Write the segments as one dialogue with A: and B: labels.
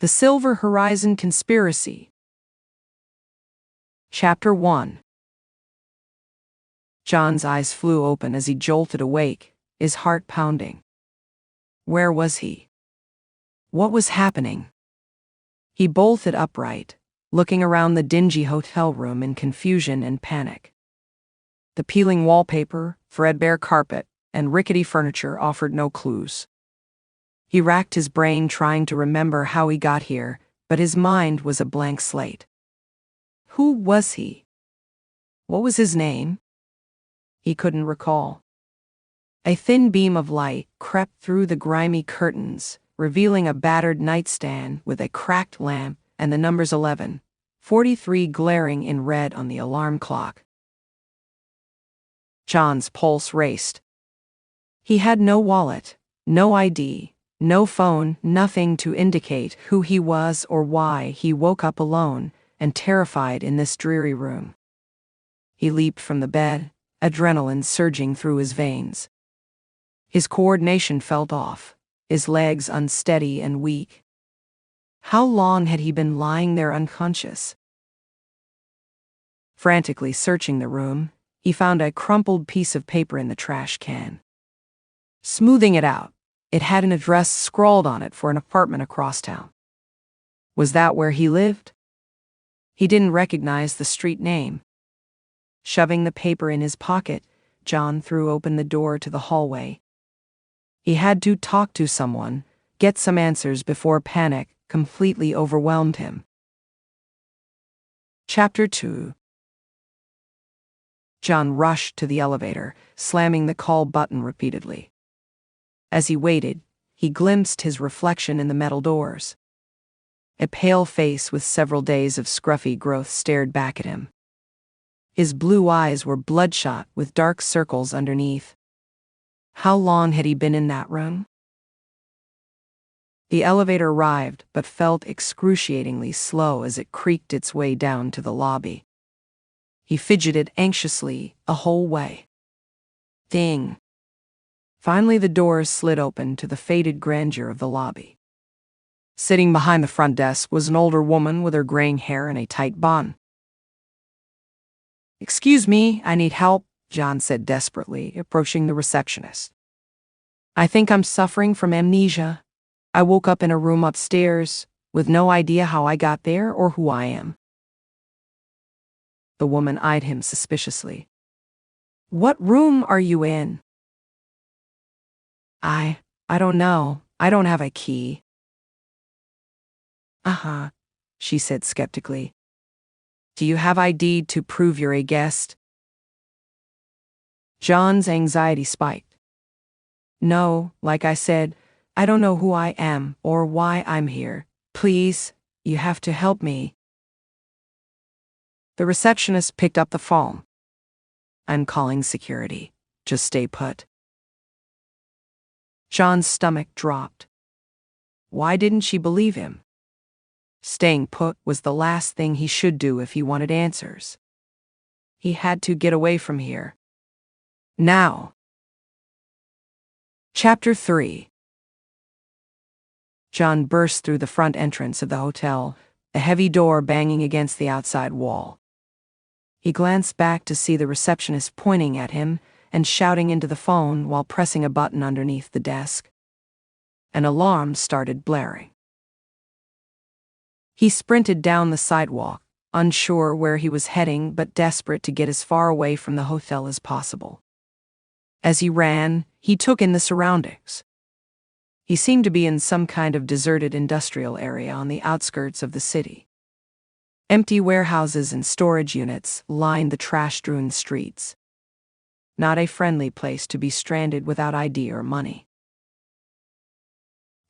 A: The Silver Horizon Conspiracy. Chapter 1. John's eyes flew open as he jolted awake, his heart pounding. Where was he? What was happening? He bolted upright, looking around the dingy hotel room in confusion and panic. The peeling wallpaper, threadbare carpet, and rickety furniture offered no clues. He racked his brain trying to remember how he got here, but his mind was a blank slate. Who was he? What was his name? He couldn't recall. A thin beam of light crept through the grimy curtains, revealing a battered nightstand with a cracked lamp and the numbers 11:43 glaring in red on the alarm clock. John's pulse raced. He had no wallet, no ID, no phone, nothing to indicate who he was or why he woke up alone and terrified in this dreary room. He leaped from the bed, adrenaline surging through his veins. His coordination felt off, his legs unsteady and weak. How long had he been lying there unconscious? Frantically searching the room, he found a crumpled piece of paper in the trash can. Smoothing it out, it had an address scrawled on it for an apartment across town. Was that where he lived? He didn't recognize the street name. Shoving the paper in his pocket, John threw open the door to the hallway. He had to talk to someone, get some answers before panic completely overwhelmed him. Chapter 2. John rushed to the elevator, slamming the call button repeatedly. As he waited, he glimpsed his reflection in the metal doors. A pale face with several days of scruffy growth stared back at him. His blue eyes were bloodshot with dark circles underneath. How long had he been in that room? The elevator arrived, but felt excruciatingly slow as it creaked its way down to the lobby. He fidgeted anxiously a whole way. Ding. Finally, the doors slid open to the faded grandeur of the lobby. Sitting behind the front desk was an older woman with her graying hair and a tight bun. "Excuse me, I need help," John said desperately, approaching the receptionist. "I think I'm suffering from amnesia. I woke up in a room upstairs, with no idea how I got there or who I am." The woman eyed him suspiciously. "What room are you in?" I don't know. I don't have a key." "Uh-huh," she said skeptically. "Do you have ID to prove you're a guest?" John's anxiety spiked. "No, like I said, I don't know who I am or why I'm here. Please, you have to help me." The receptionist picked up the phone. "I'm calling security. Just stay put." John's stomach dropped. Why didn't she believe him? Staying put was the last thing he should do if he wanted answers. He had to get away from here. Now. Chapter 3. John burst through the front entrance of the hotel, a heavy door banging against the outside wall. He glanced back to see the receptionist pointing at him and shouting into the phone while pressing a button underneath the desk. An alarm started blaring. He sprinted down the sidewalk, unsure where he was heading but desperate to get as far away from the hotel as possible. As he ran, he took in the surroundings. He seemed to be in some kind of deserted industrial area on the outskirts of the city. Empty warehouses and storage units lined the trash-strewn streets. Not a friendly place to be stranded without ID or money.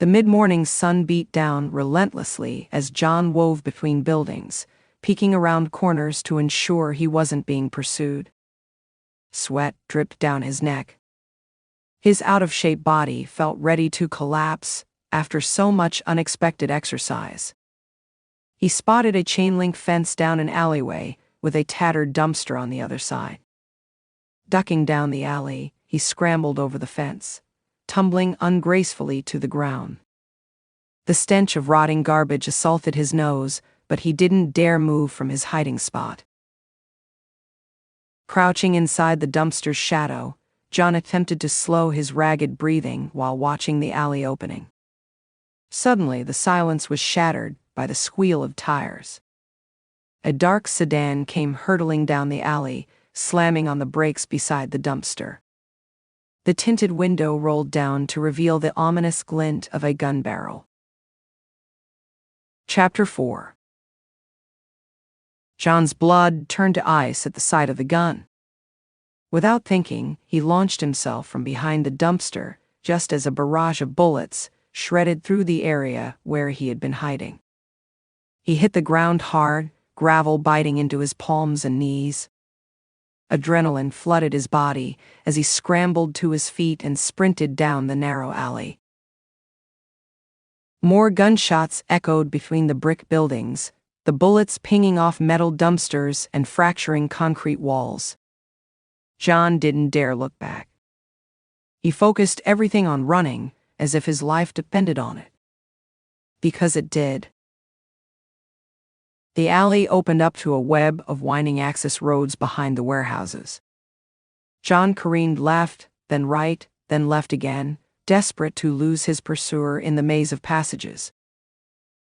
A: The mid-morning sun beat down relentlessly as John wove between buildings, peeking around corners to ensure he wasn't being pursued. Sweat dripped down his neck. His out-of-shape body felt ready to collapse after so much unexpected exercise. He spotted a chain-link fence down an alleyway with a tattered dumpster on the other side. Ducking down the alley, he scrambled over the fence, tumbling ungracefully to the ground. The stench of rotting garbage assaulted his nose, but he didn't dare move from his hiding spot. Crouching inside the dumpster's shadow, John attempted to slow his ragged breathing while watching the alley opening. Suddenly, the silence was shattered by the squeal of tires. A dark sedan came hurtling down the alley, slamming on the brakes beside the dumpster. The tinted window rolled down to reveal the ominous glint of a gun barrel. Chapter 4. John's blood turned to ice at the sight of the gun. Without thinking, he launched himself from behind the dumpster just as a barrage of bullets shredded through the area where he had been hiding. He hit the ground hard, gravel biting into his palms and knees. Adrenaline flooded his body as he scrambled to his feet and sprinted down the narrow alley. More gunshots echoed between the brick buildings, the bullets pinging off metal dumpsters and fracturing concrete walls. John didn't dare look back. He focused everything on running, as if his life depended on it. Because it did. The alley opened up to a web of winding access roads behind the warehouses. John careened left, then right, then left again, desperate to lose his pursuer in the maze of passages.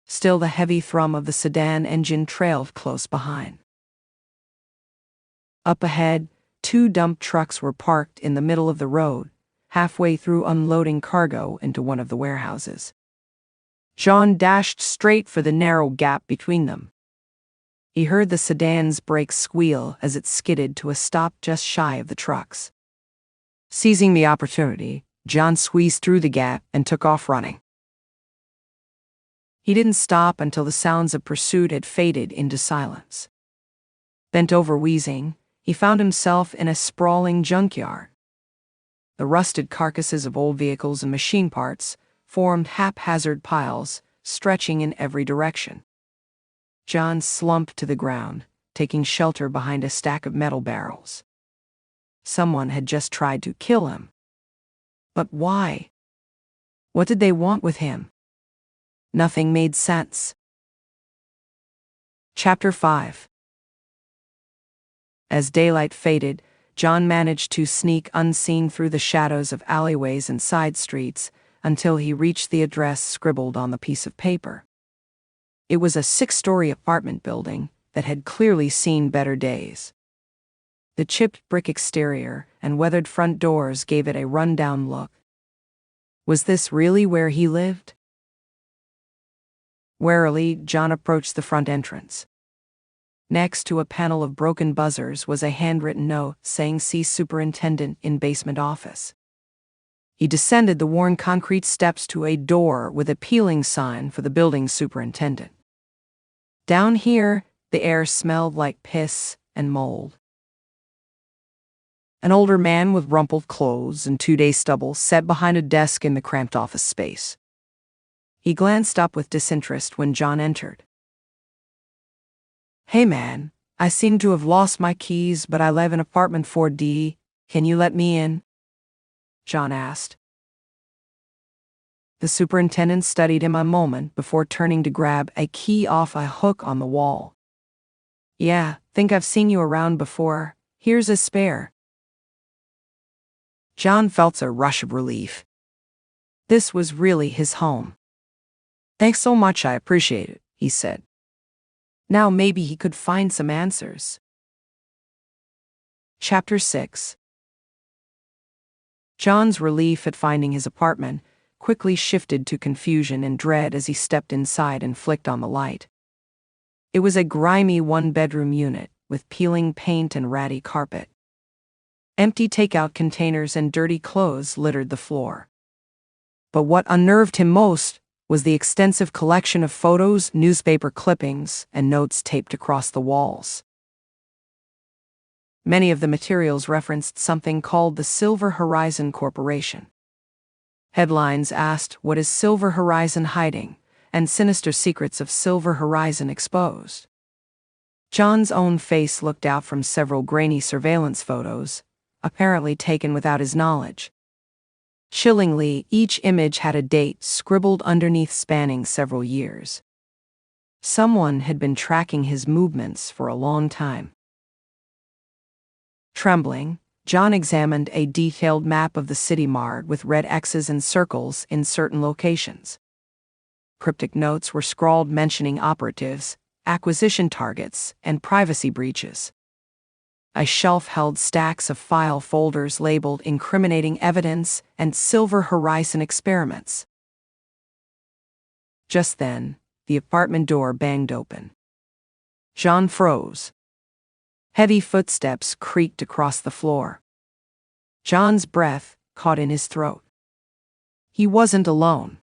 A: Still, the heavy thrum of the sedan engine trailed close behind. Up ahead, 2 dump trucks were parked in the middle of the road, halfway through unloading cargo into one of the warehouses. John dashed straight for the narrow gap between them. He heard the sedan's brakes squeal as it skidded to a stop just shy of the trucks. Seizing the opportunity, John squeezed through the gap and took off running. He didn't stop until the sounds of pursuit had faded into silence. Bent over wheezing, he found himself in a sprawling junkyard. The rusted carcasses of old vehicles and machine parts formed haphazard piles, stretching in every direction. John slumped to the ground, taking shelter behind a stack of metal barrels. Someone had just tried to kill him. But why? What did they want with him? Nothing made sense. Chapter 5. As daylight faded, John managed to sneak unseen through the shadows of alleyways and side streets until he reached the address scribbled on the piece of paper. It was a 6-story apartment building that had clearly seen better days. The chipped brick exterior and weathered front doors gave it a run-down look. Was this really where he lived? Warily, John approached the front entrance. Next to a panel of broken buzzers was a handwritten note saying "See Superintendent in basement office." He descended the worn concrete steps to a door with a peeling sign for the building superintendent. Down here, the air smelled like piss and mold. An older man with rumpled clothes and 2-day stubble sat behind a desk in the cramped office space. He glanced up with disinterest when John entered. "Hey man, I seem to have lost my keys, but I live in apartment 4D. Can you let me in?" John asked. The superintendent studied him a moment before turning to grab a key off a hook on the wall. "Yeah, think I've seen you around before. Here's a spare." John felt a rush of relief. This was really his home. "Thanks so much, I appreciate it," he said. Now maybe he could find some answers. Chapter 6. John's relief at finding his apartment quickly shifted to confusion and dread as he stepped inside and flicked on the light. It was a grimy 1-bedroom unit with peeling paint and ratty carpet. Empty takeout containers and dirty clothes littered the floor. But what unnerved him most was the extensive collection of photos, newspaper clippings, and notes taped across the walls. Many of the materials referenced something called the Silver Horizon Corporation. Headlines asked, "What is Silver Horizon hiding?" and "Sinister Secrets of Silver Horizon Exposed." John's own face looked out from several grainy surveillance photos, apparently taken without his knowledge. Chillingly, each image had a date scribbled underneath spanning several years. Someone had been tracking his movements for a long time. Trembling, John examined a detailed map of the city marred with red X's and circles in certain locations. Cryptic notes were scrawled mentioning operatives, acquisition targets, and privacy breaches. A shelf held stacks of file folders labeled incriminating evidence and Silver Horizon experiments. Just then, the apartment door banged open. John froze. Heavy footsteps creaked across the floor. John's breath caught in his throat. He wasn't alone.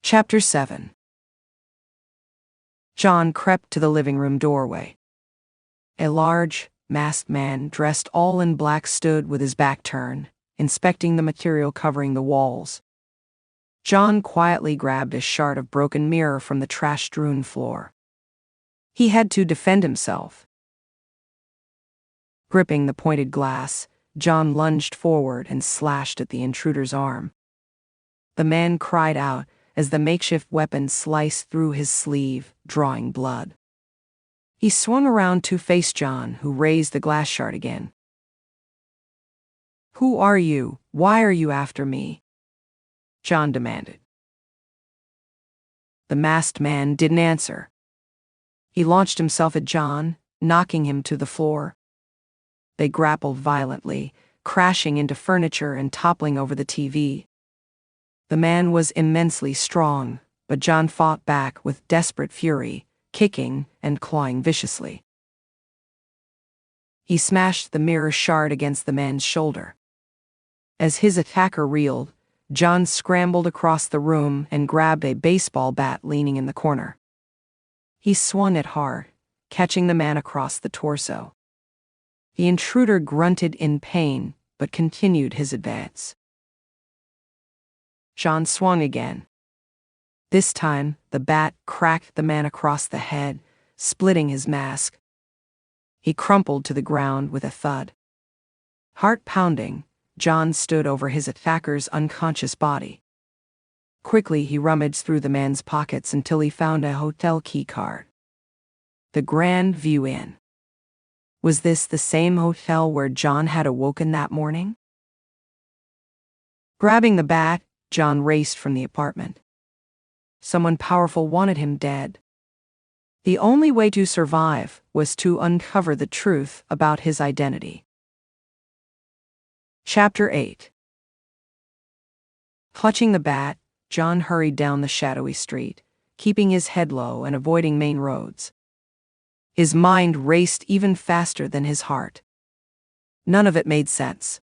A: Chapter 7. John crept to the living room doorway. A large, masked man dressed all in black stood with his back turned, inspecting the material covering the walls. John quietly grabbed a shard of broken mirror from the trash-strewn floor. He had to defend himself. Gripping the pointed glass, John lunged forward and slashed at the intruder's arm. The man cried out as the makeshift weapon sliced through his sleeve, drawing blood. He swung around to face John, who raised the glass shard again. "Who are you? Why are you after me?" John demanded. The masked man didn't answer. He launched himself at John, knocking him to the floor. They grappled violently, crashing into furniture and toppling over the TV. The man was immensely strong, but John fought back with desperate fury, kicking and clawing viciously. He smashed the mirror shard against the man's shoulder. As his attacker reeled, John scrambled across the room and grabbed a baseball bat leaning in the corner. He swung it hard, catching the man across the torso. The intruder grunted in pain, but continued his advance. John swung again. This time, the bat cracked the man across the head, splitting his mask. He crumpled to the ground with a thud. Heart pounding, John stood over his attacker's unconscious body. Quickly, he rummaged through the man's pockets until he found a hotel key card. The Grand View Inn. Was this the same hotel where John had awoken that morning? Grabbing the bat, John raced from the apartment. Someone powerful wanted him dead. The only way to survive was to uncover the truth about his identity. Chapter 8. Clutching the bat, John hurried down the shadowy street, keeping his head low and avoiding main roads. His mind raced even faster than his heart. None of it made sense.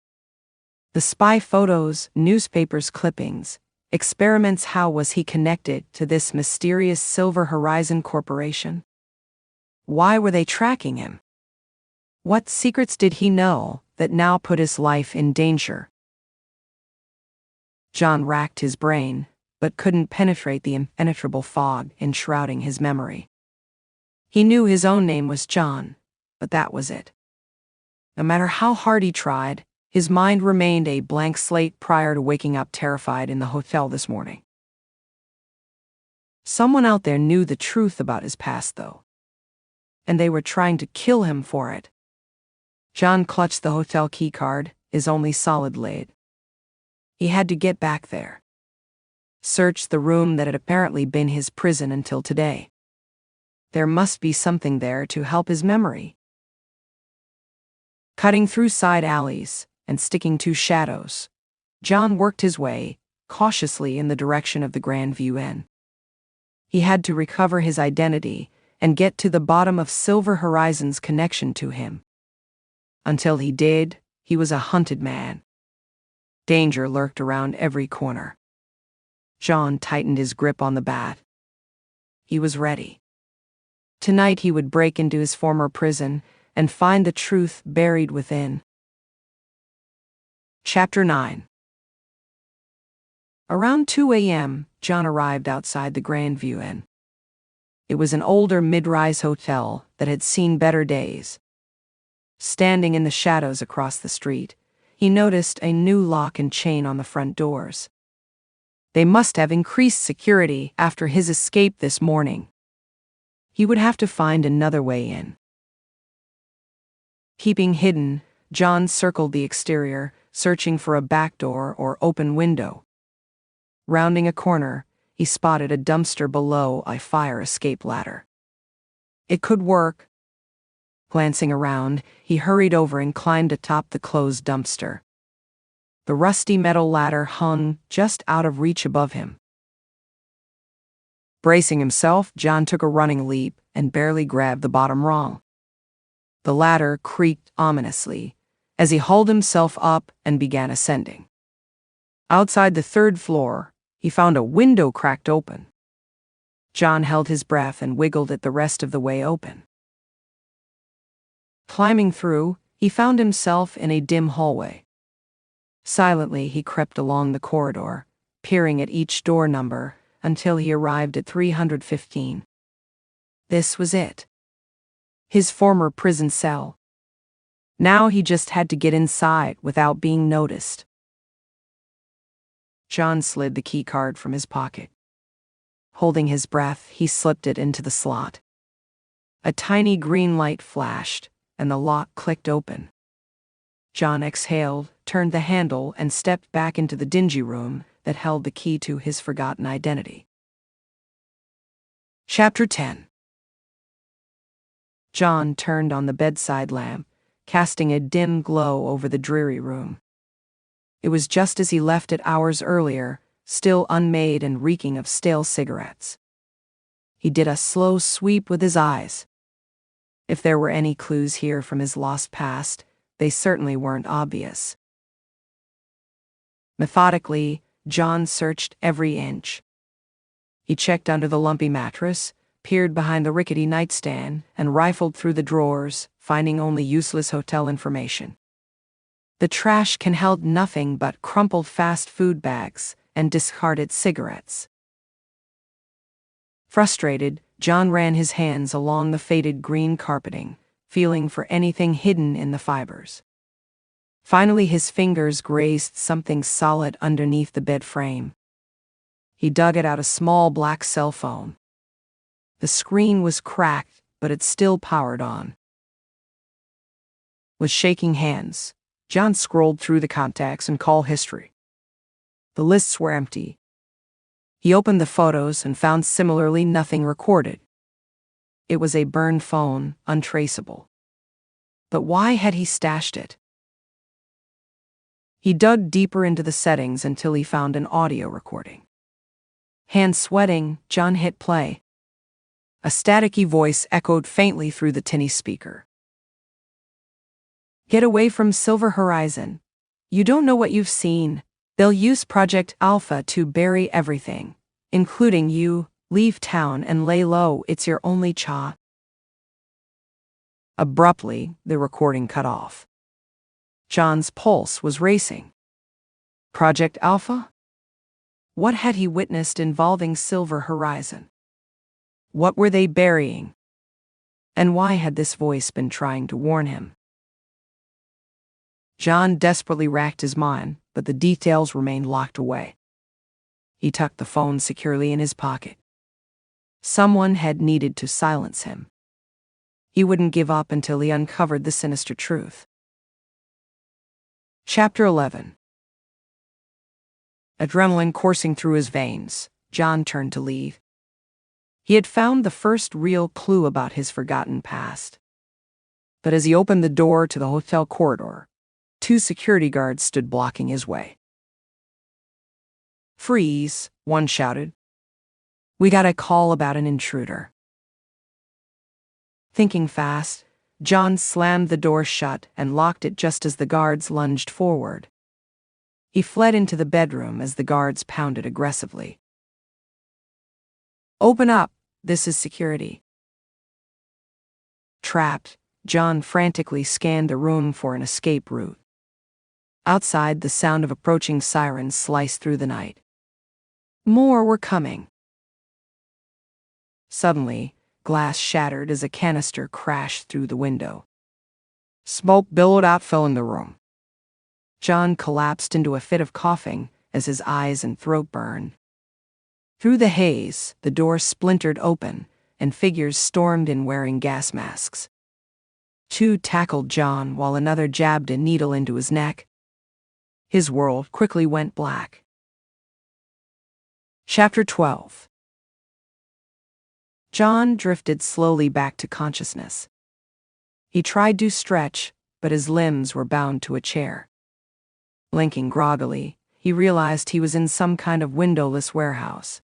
A: The spy photos, newspapers clippings, experiments. How was he connected to this mysterious Silver Horizon Corporation? Why were they tracking him? What secrets did he know that now put his life in danger? John racked his brain, but couldn't penetrate the impenetrable fog enshrouding his memory. He knew his own name was John, but that was it. No matter how hard he tried, his mind remained a blank slate prior to waking up terrified in the hotel this morning. Someone out there knew the truth about his past, though, and they were trying to kill him for it. John clutched the hotel keycard, his only solid lead. He had to get back there. Search the room that had apparently been his prison until today. There must be something there to help his memory. Cutting through side alleys and sticking to shadows, John worked his way cautiously in the direction of the Grand View Inn. He had to recover his identity and get to the bottom of Silver Horizon's connection to him. Until he did, he was a hunted man. Danger lurked around every corner. John tightened his grip on the bat. He was ready. Tonight he would break into his former prison and find the truth buried within. Chapter 9. Around 2 a.m., John arrived outside the Grand View Inn. It was an older mid-rise hotel that had seen better days. Standing in the shadows across the street, he noticed a new lock and chain on the front doors. They must have increased security after his escape this morning. He would have to find another way in. Keeping hidden, John circled the exterior, searching for a back door or open window. Rounding a corner, he spotted a dumpster below a fire escape ladder. It could work. Glancing around, he hurried over and climbed atop the closed dumpster. The rusty metal ladder hung just out of reach above him. Bracing himself, John took a running leap and barely grabbed the bottom rung. The ladder creaked ominously as he hauled himself up and began ascending. Outside the third floor, he found a window cracked open. John held his breath and wiggled it the rest of the way open. Climbing through, he found himself in a dim hallway. Silently, he crept along the corridor, peering at each door number until he arrived at 315. This was it. His former prison cell. Now he just had to get inside without being noticed. John slid the key card from his pocket. Holding his breath, he slipped it into the slot. A tiny green light flashed, and the lock clicked open. John exhaled, turned the handle, and stepped back into the dingy room that held the key to his forgotten identity. Chapter 10. John turned on the bedside lamp, casting a dim glow over the dreary room. It was just as he left it hours earlier, still unmade and reeking of stale cigarettes. He did a slow sweep with his eyes. If there were any clues here from his lost past, they certainly weren't obvious. Methodically, John searched every inch. He checked under the lumpy mattress, peered behind the rickety nightstand, and rifled through the drawers, finding only useless hotel information. The trash can held nothing but crumpled fast food bags and discarded cigarettes. Frustrated, John ran his hands along the faded green carpeting, feeling for anything hidden in the fibers. Finally, his fingers grazed something solid underneath the bed frame. He dug out a small black cell phone. The screen was cracked, but it still powered on. With shaking hands, John scrolled through the contacts and call history. The lists were empty. He opened the photos and found similarly nothing recorded. It was a burned phone, untraceable. But why had he stashed it? He dug deeper into the settings until he found an audio recording. Hands sweating, John hit play. A staticky voice echoed faintly through the tinny speaker. Get away from Silver Horizon. You don't know what you've seen. They'll use Project Alpha to bury everything, including you. Leave town and lay low, it's your only shot. Abruptly, the recording cut off. John's pulse was racing. Project Alpha? What had he witnessed involving Silver Horizon? What were they burying? And why had this voice been trying to warn him? John desperately racked his mind, but the details remained locked away. He tucked the phone securely in his pocket. Someone had needed to silence him. He wouldn't give up until he uncovered the sinister truth. Chapter 11. Adrenaline coursing through his veins, John turned to leave. He had found the first real clue about his forgotten past. But as he opened the door to the hotel corridor, 2 security guards stood blocking his way. Freeze, one shouted. We got a call about an intruder. Thinking fast, John slammed the door shut and locked it just as the guards lunged forward. He fled into the bedroom as the guards pounded aggressively. Open up, this is security. Trapped, John frantically scanned the room for an escape route. Outside, the sound of approaching sirens sliced through the night. More were coming. Suddenly, glass shattered as a canister crashed through the window. Smoke billowed out, filling the room. John collapsed into a fit of coughing as his eyes and throat burned. Through the haze, the door splintered open, and figures stormed in wearing gas masks. Two tackled John while another jabbed a needle into his neck. His world quickly went black. Chapter 12. John drifted slowly back to consciousness. He tried to stretch, but his limbs were bound to a chair. Blinking groggily, he realized he was in some kind of windowless warehouse.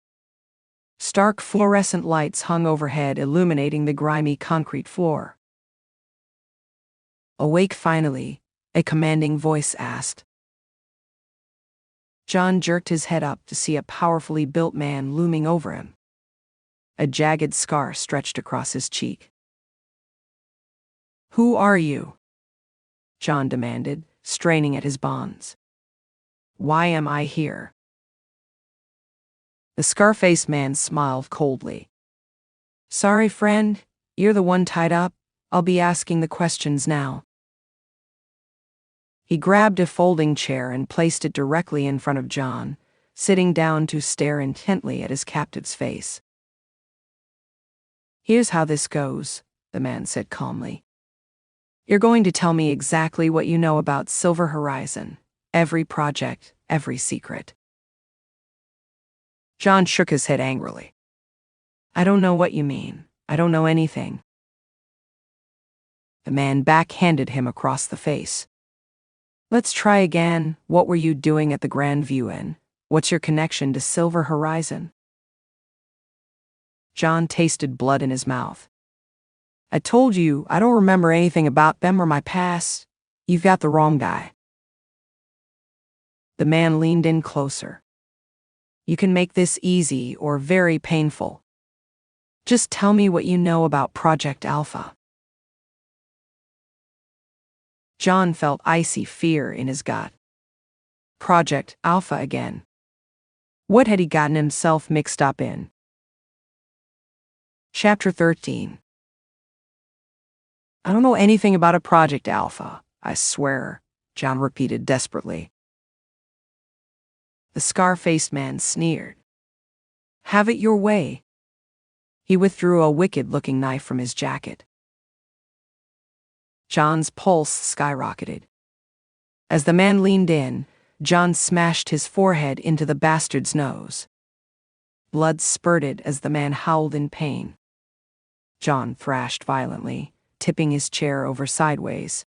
A: Stark fluorescent lights hung overhead, illuminating the grimy concrete floor. Awake finally, a commanding voice asked. John jerked his head up to see a powerfully built man looming over him. A jagged scar stretched across his cheek. "Who are you?" John demanded, straining at his bonds. "Why am I here?" The scar-faced man smiled coldly. "Sorry, friend, you're the one tied up. I'll be asking the questions now." He grabbed a folding chair and placed it directly in front of John, sitting down to stare intently at his captive's face. "Here's how this goes," the man said calmly. "You're going to tell me exactly what you know about Silver Horizon, every project, every secret." John shook his head angrily. "I don't know what you mean. I don't know anything." The man backhanded him across the face. "Let's try again. What were you doing at the Grand View Inn? What's your connection to Silver Horizon?" John tasted blood in his mouth. "I told you, I don't remember anything about them or my past. You've got the wrong guy." The man leaned in closer. "You can make this easy or very painful. Just tell me what you know about Project Alpha." John felt icy fear in his gut. Project Alpha again. What had he gotten himself mixed up in? Chapter 13. "I don't know anything about a Project Alpha, I swear," John repeated desperately. The scar-faced man sneered. "Have it your way." He withdrew a wicked-looking knife from his jacket. John's pulse skyrocketed. As the man leaned in, John smashed his forehead into the bastard's nose. Blood spurted as the man howled in pain. John thrashed violently, tipping his chair over sideways.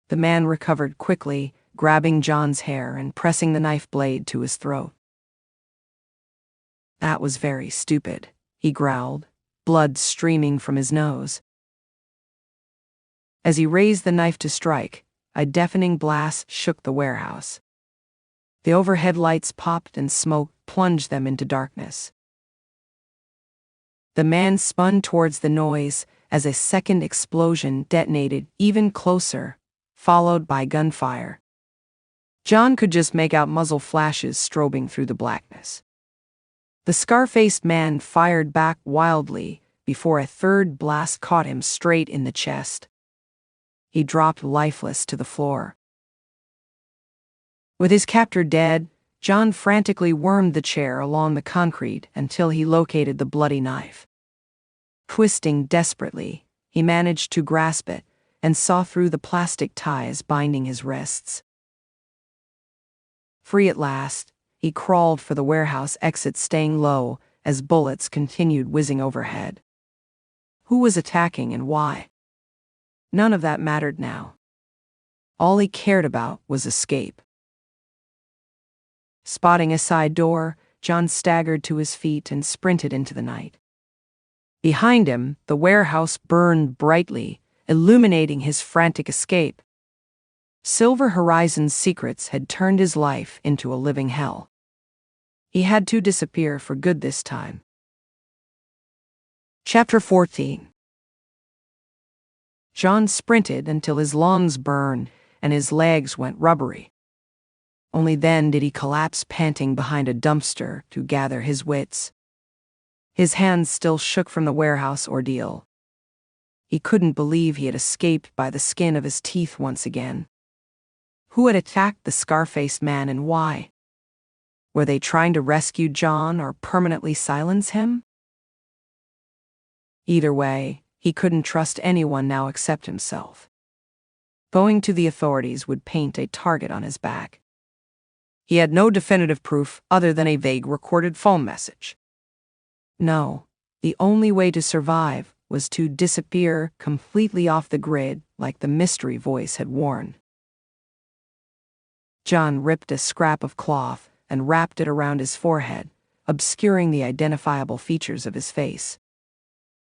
A: The man recovered quickly, grabbing John's hair and pressing the knife blade to his throat. "That was very stupid," he growled, blood streaming from his nose. As he raised the knife to strike, a deafening blast shook the warehouse. The overhead lights popped and smoke plunged them into darkness. The man spun towards the noise as a second explosion detonated even closer, followed by gunfire. John could just make out muzzle flashes strobing through the blackness. The scar-faced man fired back wildly before a third blast caught him straight in the chest. He dropped lifeless to the floor. With his captor dead, John frantically wormed the chair along the concrete until he located the bloody knife. Twisting desperately, he managed to grasp it and saw through the plastic ties binding his wrists. Free at last, he crawled for the warehouse exit, staying low as bullets continued whizzing overhead. Who was attacking and why? None of that mattered now. All he cared about was escape. Spotting a side door, John staggered to his feet and sprinted into the night. Behind him, the warehouse burned brightly, illuminating his frantic escape. Silver Horizon's secrets had turned his life into a living hell. He had to disappear for good this time. Chapter 14. John sprinted until his lungs burned and his legs went rubbery. Only then did he collapse panting behind a dumpster to gather his wits. His hands still shook from the warehouse ordeal. He couldn't believe he had escaped by the skin of his teeth once again. Who had attacked the scar-faced man and why? Were they trying to rescue John or permanently silence him? Either way, he couldn't trust anyone now except himself. Going to the authorities would paint a target on his back. He had no definitive proof other than a vague recorded phone message. No, the only way to survive was to disappear completely off the grid like the mystery voice had warned. John ripped a scrap of cloth and wrapped it around his forehead, obscuring the identifiable features of his face.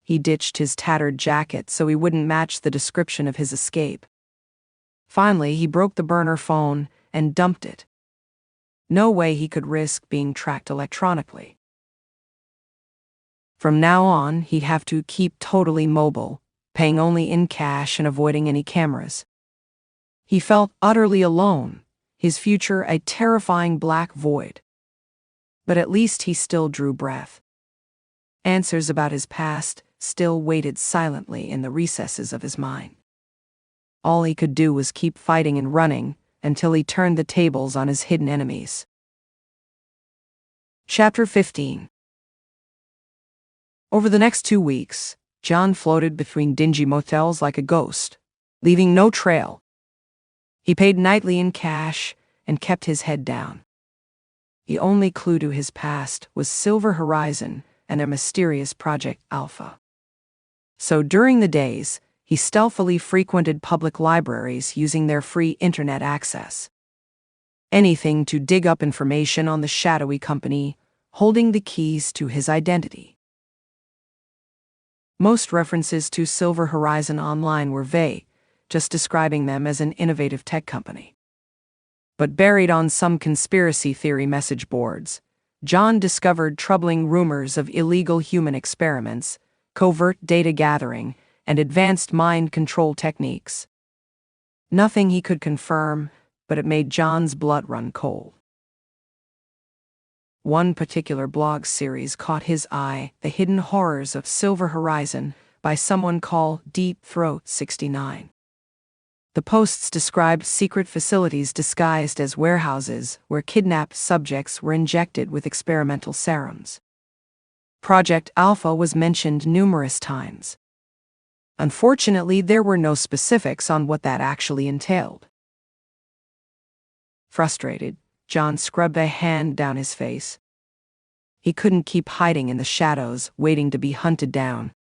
A: He ditched his tattered jacket so he wouldn't match the description of his escape. Finally, he broke the burner phone and dumped it. No way he could risk being tracked electronically. From now on, he'd have to keep totally mobile, paying only in cash and avoiding any cameras. He felt utterly alone, his future a terrifying black void. But at least he still drew breath. Answers about his past still waited silently in the recesses of his mind. All he could do was keep fighting and running until he turned the tables on his hidden enemies. Chapter 15. Over the next 2 weeks, John floated between dingy motels like a ghost, leaving no trail. He paid nightly in cash and kept his head down. The only clue to his past was Silver Horizon and their mysterious Project Alpha. So during the days, he stealthily frequented public libraries using their free internet access. Anything to dig up information on the shadowy company, holding the keys to his identity. Most references to Silver Horizon online were vague, just describing them as an innovative tech company. But buried on some conspiracy theory message boards, John discovered troubling rumors of illegal human experiments, covert data gathering, and advanced mind control techniques. Nothing he could confirm, but it made John's blood run cold. One particular blog series caught his eye, The Hidden Horrors of Silver Horizon, by someone called Deep Throat 69. The posts described secret facilities disguised as warehouses where kidnapped subjects were injected with experimental serums. Project Alpha was mentioned numerous times. Unfortunately, there were no specifics on what that actually entailed. Frustrated, John scrubbed a hand down his face. He couldn't keep hiding in the shadows, waiting to be hunted down.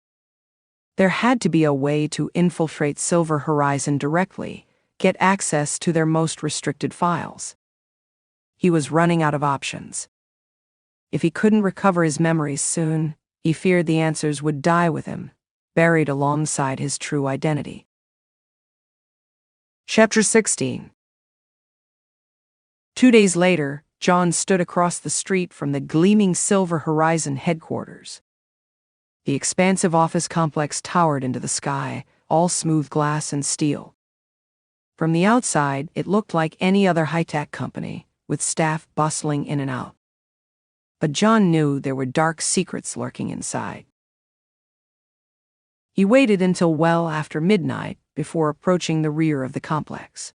A: There had to be a way to infiltrate Silver Horizon directly, get access to their most restricted files. He was running out of options. If he couldn't recover his memories soon, he feared the answers would die with him, buried alongside his true identity. Chapter 16. 2 days later, John stood across the street from the gleaming Silver Horizon headquarters. The expansive office complex towered into the sky, all smooth glass and steel. From the outside, it looked like any other high-tech company, with staff bustling in and out. But John knew there were dark secrets lurking inside. He waited until well after midnight before approaching the rear of the complex.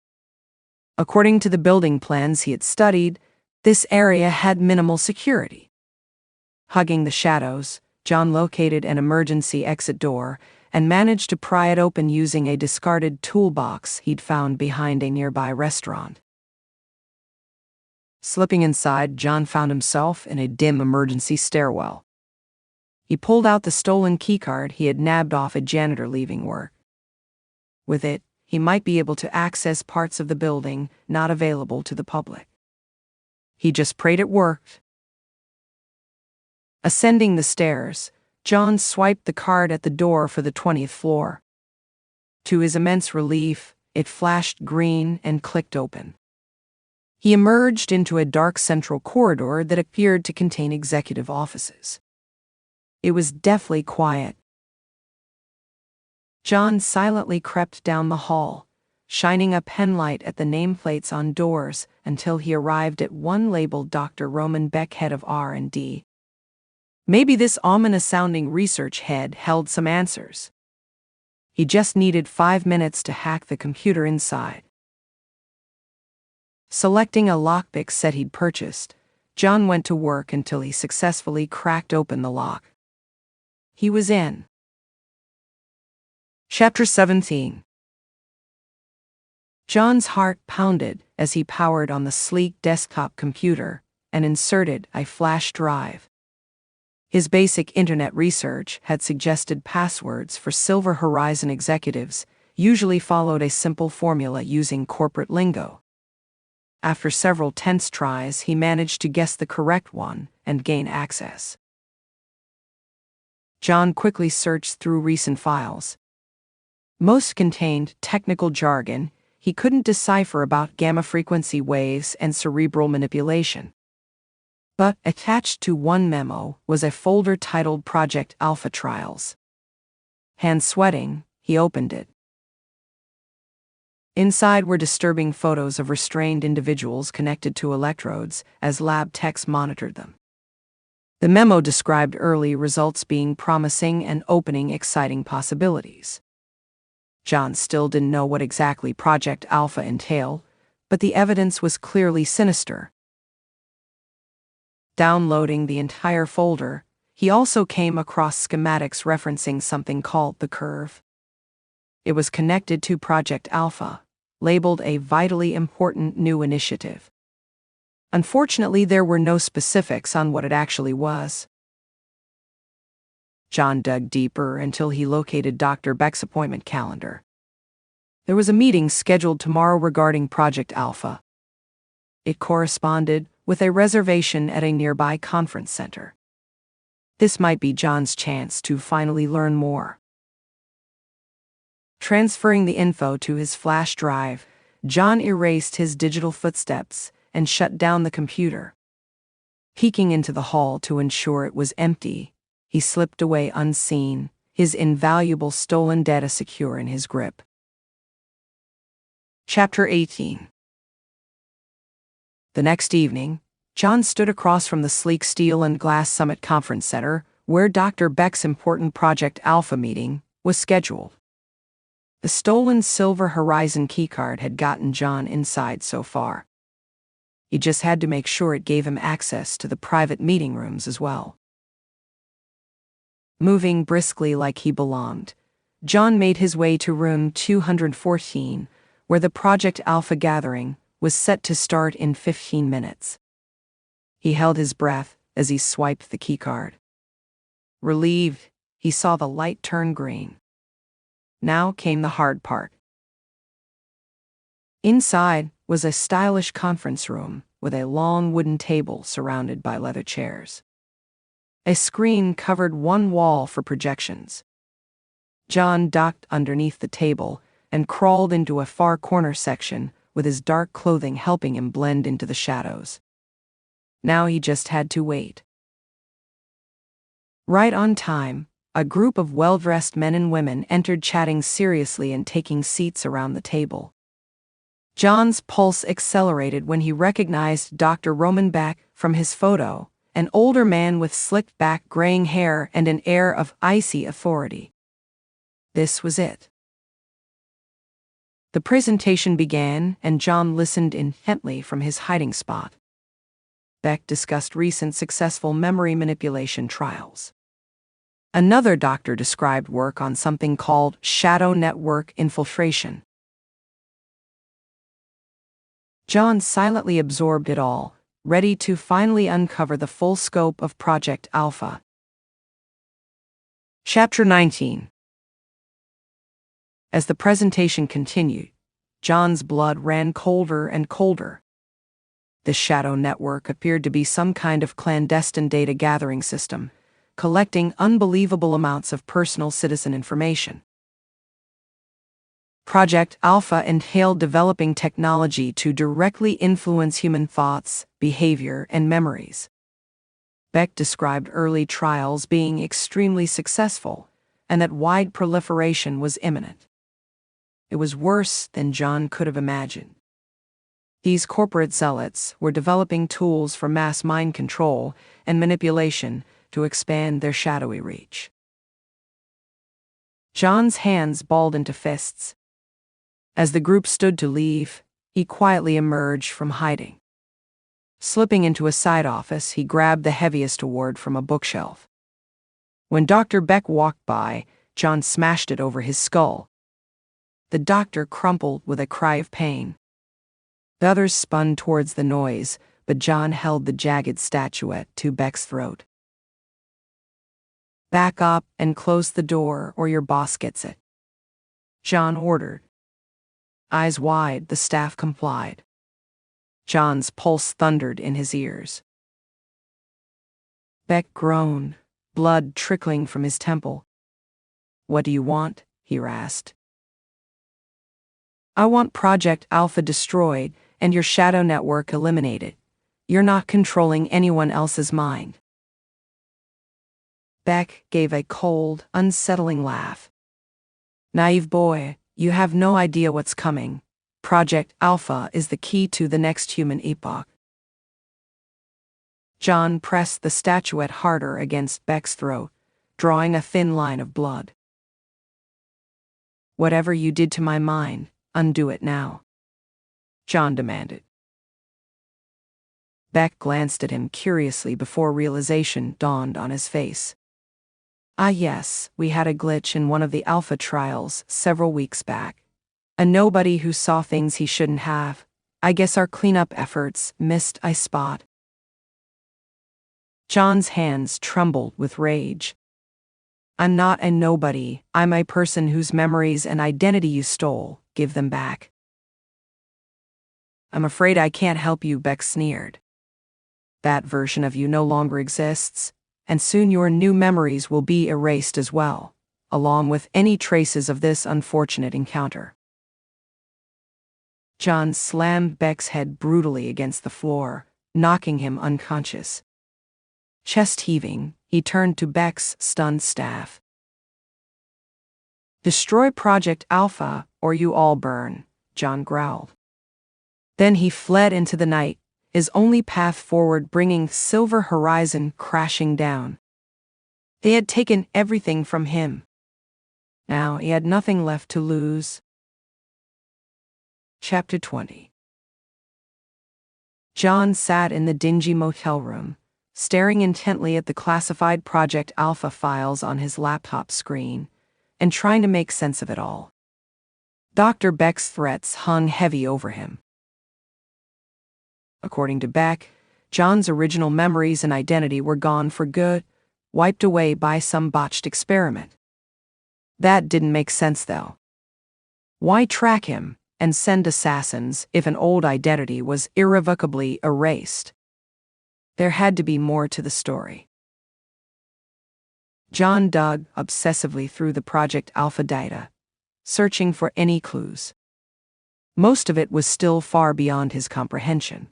A: According to the building plans he had studied, this area had minimal security. Hugging the shadows, John located an emergency exit door and managed to pry it open using a discarded toolbox he'd found behind a nearby restaurant. Slipping inside, John found himself in a dim emergency stairwell. He pulled out the stolen keycard he had nabbed off a janitor leaving work. With it, he might be able to access parts of the building not available to the public. He just prayed it worked. Ascending the stairs, John swiped the card at the door for the 20th floor. To his immense relief, it flashed green and clicked open. He emerged into a dark central corridor that appeared to contain executive offices. It was deathly quiet. John silently crept down the hall, shining a penlight at the nameplates on doors until he arrived at one labeled Dr. Roman Beck, head of R&D. Maybe this ominous-sounding research head held some answers. He just needed 5 minutes to hack the computer inside. Selecting a lockpick set he'd purchased, John went to work until he successfully cracked open the lock. He was in. Chapter 17. John's heart pounded as he powered on the sleek desktop computer and inserted a flash drive. His basic internet research had suggested passwords for Silver Horizon executives usually followed a simple formula using corporate lingo. After several tense tries, he managed to guess the correct one and gain access. John quickly searched through recent files. Most contained technical jargon he couldn't decipher about gamma-frequency waves and cerebral manipulation. But attached to one memo was a folder titled Project Alpha Trials. Hands sweating, he opened it. Inside were disturbing photos of restrained individuals connected to electrodes as lab techs monitored them. The memo described early results being promising and opening exciting possibilities. John still didn't know what exactly Project Alpha entailed, but the evidence was clearly sinister. Downloading the entire folder, he also came across schematics referencing something called the curve. It was connected to Project Alpha, labeled a vitally important new initiative. Unfortunately, there were no specifics on what it actually was. John dug deeper until he located Dr. Beck's appointment calendar. There was a meeting scheduled tomorrow regarding Project Alpha. It corresponded with a reservation at a nearby conference center. This might be John's chance to finally learn more. Transferring the info to his flash drive, John erased his digital footsteps and shut down the computer. Peeking into the hall to ensure it was empty, he slipped away unseen, his invaluable stolen data secure in his grip. Chapter 18. The next evening, John stood across from the sleek steel and glass Summit Conference Center, where Dr. Beck's important Project Alpha meeting was scheduled. The stolen Silver Horizon keycard had gotten John inside so far. He just had to make sure it gave him access to the private meeting rooms as well. Moving briskly like he belonged, John made his way to room 214, where the Project Alpha gathering was set to start in 15 minutes. He held his breath as he swiped the keycard. Relieved, he saw the light turn green. Now came the hard part. Inside was a stylish conference room with a long wooden table surrounded by leather chairs. A screen covered one wall for projections. John ducked underneath the table and crawled into a far corner section with his dark clothing helping him blend into the shadows. Now he just had to wait. Right on time, a group of well-dressed men and women entered, chatting seriously and taking seats around the table. John's pulse accelerated when he recognized Dr. Roman Beck from his photo, an older man with slicked-back graying hair and an air of icy authority. This was it. The presentation began, and John listened intently from his hiding spot. Beck discussed recent successful memory manipulation trials. Another doctor described work on something called shadow network infiltration. John silently absorbed it all, ready to finally uncover the full scope of Project Alpha. Chapter 19. As the presentation continued, John's blood ran colder and colder. The shadow network appeared to be some kind of clandestine data gathering system, collecting unbelievable amounts of personal citizen information. Project Alpha entailed developing technology to directly influence human thoughts, behavior, and memories. Beck described early trials being extremely successful, and that wide proliferation was imminent. It was worse than John could have imagined. These corporate zealots were developing tools for mass mind control and manipulation to expand their shadowy reach. John's hands balled into fists. As the group stood to leave, he quietly emerged from hiding. Slipping into a side office, he grabbed the heaviest award from a bookshelf. When Dr. Beck walked by, John smashed it over his skull. The doctor crumpled with a cry of pain. The others spun towards the noise, but John held the jagged statuette to Beck's throat. "Back up and close the door, or your boss gets it," John ordered. Eyes wide, the staff complied. John's pulse thundered in his ears. Beck groaned, blood trickling from his temple. "What do you want?" he rasped. "I want Project Alpha destroyed and your shadow network eliminated. You're not controlling anyone else's mind." Beck gave a cold, unsettling laugh. "Naive boy, you have no idea what's coming. Project Alpha is the key to the next human epoch." John pressed the statuette harder against Beck's throat, drawing a thin line of blood. "Whatever you did to my mind, undo it now," John demanded. Beck glanced at him curiously before realization dawned on his face. "Ah yes, we had a glitch in one of the Alpha trials several weeks back. A nobody who saw things he shouldn't have. I guess our cleanup efforts missed a spot." John's hands trembled with rage. "I'm not a nobody. I'm a person whose memories and identity you stole. Give them back." "I'm afraid I can't help you," Beck sneered. "That version of you no longer exists, and soon your new memories will be erased as well, along with any traces of this unfortunate encounter." John slammed Beck's head brutally against the floor, knocking him unconscious. Chest heaving, he turned to Beck's stunned staff. "Destroy Project Alpha, or you all burn," John growled. Then he fled into the night, his only path forward bringing Silver Horizon crashing down. They had taken everything from him. Now he had nothing left to lose. Chapter 20. John sat in the dingy motel room, staring intently at the classified Project Alpha files on his laptop screen, and trying to make sense of it all. Dr. Beck's threats hung heavy over him. According to Beck, John's original memories and identity were gone for good, wiped away by some botched experiment. That didn't make sense, though. Why track him and send assassins if an old identity was irrevocably erased? There had to be more to the story. John dug obsessively through the Project Alpha data, searching for any clues. Most of it was still far beyond his comprehension.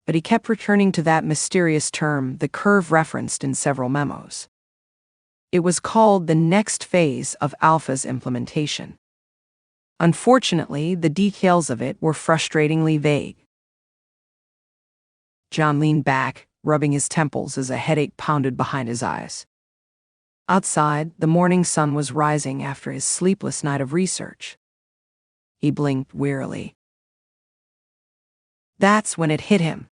A: But he kept returning to that mysterious term the curve referenced in several memos. It was called the next phase of Alpha's implementation. Unfortunately, the details of it were frustratingly vague. John leaned back, rubbing his temples as a headache pounded behind his eyes. Outside, the morning sun was rising after his sleepless night of research. He blinked wearily. That's when it hit him.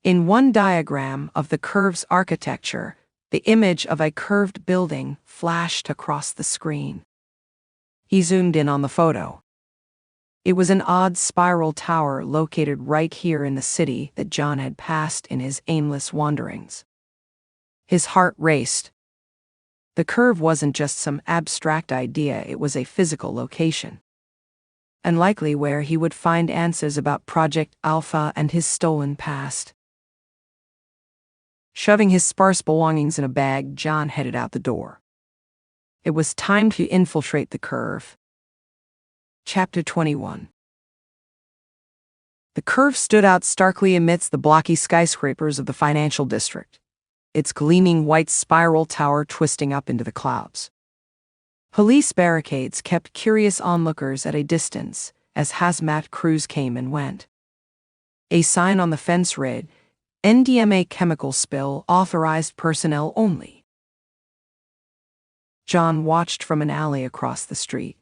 A: In one diagram of the curve's architecture, the image of a curved building flashed across the screen. He zoomed in on the photo. It was an odd spiral tower located right here in the city that John had passed in his aimless wanderings. His heart raced. The curve wasn't just some abstract idea, it was a physical location. And likely where he would find answers about Project Alpha and his stolen past. Shoving his sparse belongings in a bag, John headed out the door. It was time to infiltrate the curve. Chapter 21. The curve stood out starkly amidst the blocky skyscrapers of the financial district, its gleaming white spiral tower twisting up into the clouds. Police barricades kept curious onlookers at a distance as hazmat crews came and went. A sign on the fence read, "NDMA chemical spill, authorized personnel only." John watched from an alley across the street.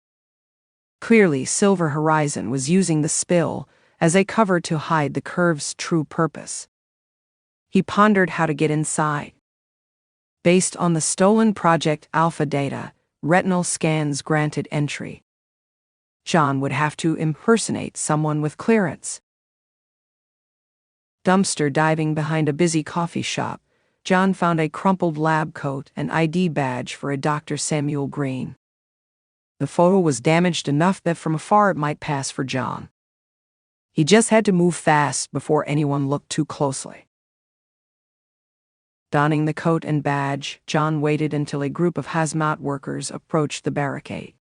A: Clearly, Silver Horizon was using the spill as a cover to hide the curve's true purpose. He pondered how to get inside. Based on the stolen Project Alpha data, retinal scans granted entry. John would have to impersonate someone with clearance. Dumpster diving behind a busy coffee shop, John found a crumpled lab coat and ID badge for a Dr. Samuel Green. The photo was damaged enough that from afar it might pass for John. He just had to move fast before anyone looked too closely. Donning the coat and badge, John waited until a group of hazmat workers approached the barricade.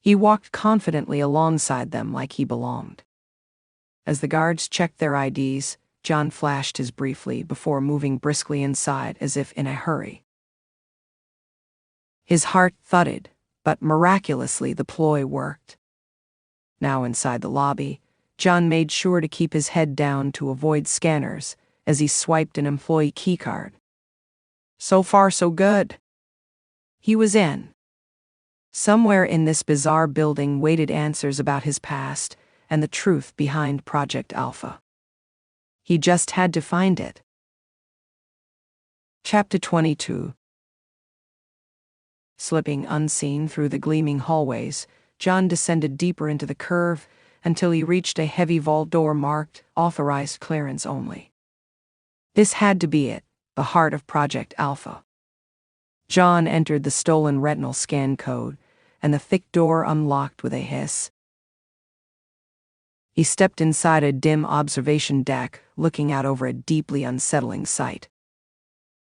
A: He walked confidently alongside them like he belonged. As the guards checked their IDs, John flashed his briefly before moving briskly inside as if in a hurry. His heart thudded, but miraculously the ploy worked. Now inside the lobby, John made sure to keep his head down to avoid scanners as he swiped an employee keycard. So far, so good. He was in. Somewhere in this bizarre building waited answers about his past and the truth behind Project Alpha. He just had to find it. Chapter 22. Slipping unseen through the gleaming hallways, John descended deeper into the curve until he reached a heavy vault door marked Authorized Clearance Only. This had to be it, the heart of Project Alpha. John entered the stolen retinal scan code, and the thick door unlocked with a hiss. He stepped inside a dim observation deck, looking out over a deeply unsettling sight.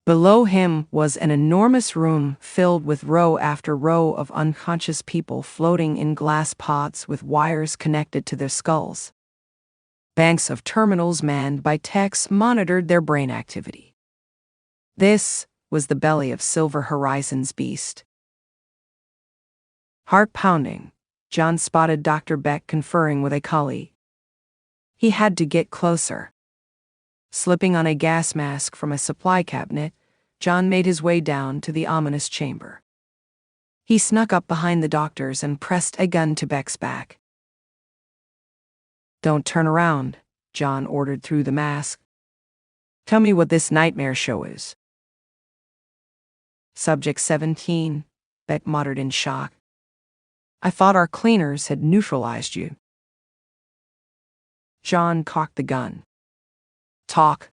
A: Below him was an enormous room filled with row after row of unconscious people floating in glass pods with wires connected to their skulls. Banks of terminals manned by techs monitored their brain activity. This was the belly of Silver Horizon's beast. Heart pounding, John spotted Dr. Beck conferring with a colleague. He had to get closer. Slipping on a gas mask from a supply cabinet, John made his way down to the ominous chamber. He snuck up behind the doctors and pressed a gun to Beck's back. "Don't turn around," John ordered through the mask. "Tell me what this nightmare show is." "Subject 17, Beck muttered in shock. "I thought our cleaners had neutralized you." John cocked the gun. "Talk."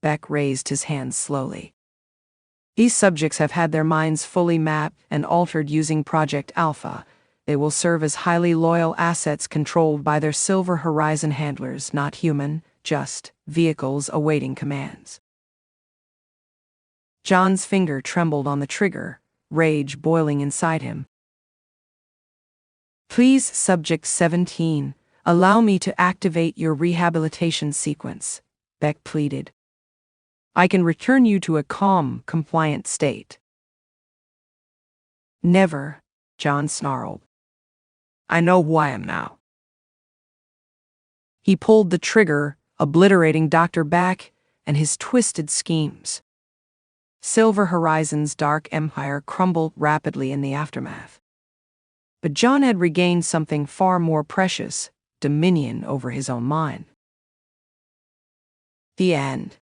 A: Beck raised his hands slowly. "These subjects have had their minds fully mapped and altered using Project Alpha. They will serve as highly loyal assets controlled by their Silver Horizon handlers, not human, just vehicles awaiting commands." John's finger trembled on the trigger, rage boiling inside him. "Please, Subject 17, allow me to activate your rehabilitation sequence," Beck pleaded. "I can return you to a calm, compliant state." "Never," John snarled. "I know who I am now." He pulled the trigger, obliterating Dr. Beck and his twisted schemes. Silver Horizon's dark empire crumbled rapidly in the aftermath. But John had regained something far more precious: dominion over his own mind. The end.